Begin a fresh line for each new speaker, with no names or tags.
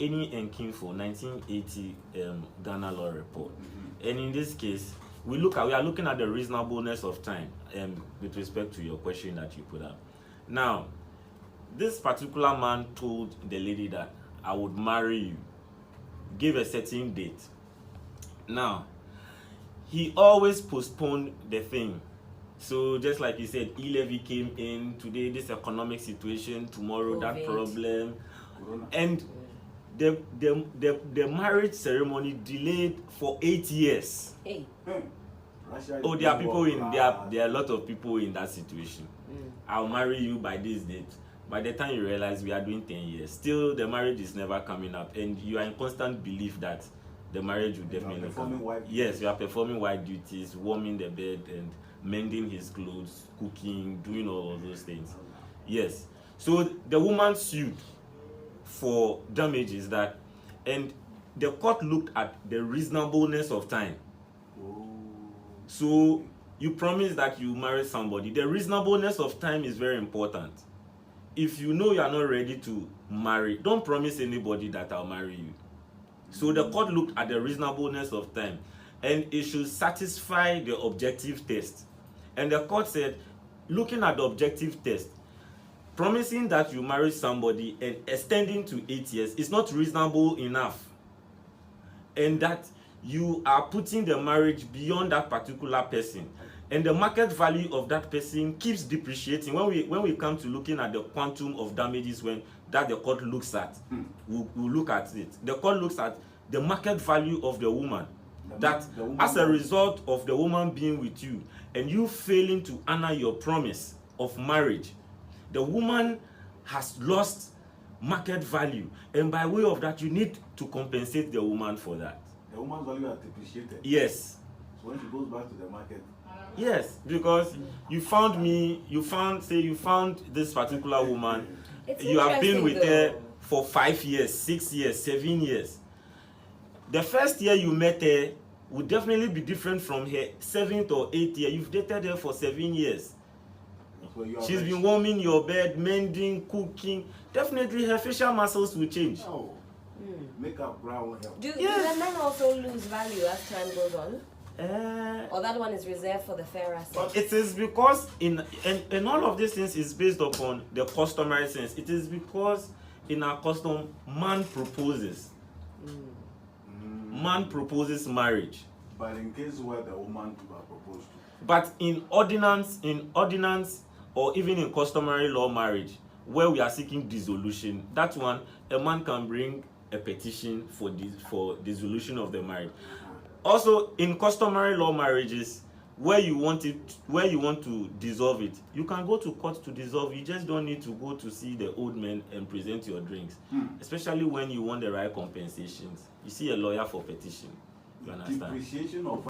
any Enkinfo 1980 Ghana Law Report. And in this case, we are looking at the reasonableness of time with respect to your question that you put up. Now, this particular man told the lady that I would marry you, gave a certain date. Now, he always postponed the thing. So just like you said, E-levy came in, today this economic situation, tomorrow that problem. And the marriage ceremony delayed for 8 years. Hey. Oh, there are people there are a lot of people in that situation. I'll marry you by this date. By the time you realize we are doing 10 years, still the marriage is never coming up, and you are in constant belief that the marriage will definitely come. Yes, you are performing wife duties, warming the bed and mending his clothes, cooking, doing all of those things. Yes. So the woman sued for damages and the court looked at the reasonableness of time. So you promise that you marry somebody. The reasonableness of time is very important. If you know you are not ready to marry, don't promise anybody that I'll marry you. So the court looked at the reasonableness of time, and it should satisfy the objective test. And the court said, looking at the objective test, promising that you marry somebody and extending to 8 years is not reasonable enough. And that you are putting the marriage beyond that particular person. And the market value of that person keeps depreciating. When we come to looking at the quantum of damages that the court looks at, we'll look at it. The court looks at the market value of the woman. As a result of the woman being with you and you failing to honor your promise of marriage, the woman has lost market value. And by way of that, you need to compensate the woman for that.
The woman's value has depreciated?
Yes.
So when she goes back to the market?
Yes, because you found this particular woman. You have been with her for 5 years, 6 years, 7 years. The first year you met her would definitely be different from her 7th or 8th year. You've dated her for 7 years. She's been warming your bed, mending, cooking. Definitely her facial muscles will change.
Oh. Makeup brown hair.
Do the men also lose value as time goes on? Or that one is reserved for the fairer sex?
It is because and all of these things is based upon the customary sense. It is because in our custom, man proposes. Man proposes marriage.
But in case where the woman proposed to.
But in ordinance or even in customary law marriage, where we are seeking dissolution, that one, a man can bring a petition for dissolution of the marriage. Also, in customary law marriages, where you want to dissolve it, you can go to court to dissolve. You just don't need to go to see the old men and present your drinks, especially when you want the right compensations. You see a lawyer for petition. You understand?
Depreciation of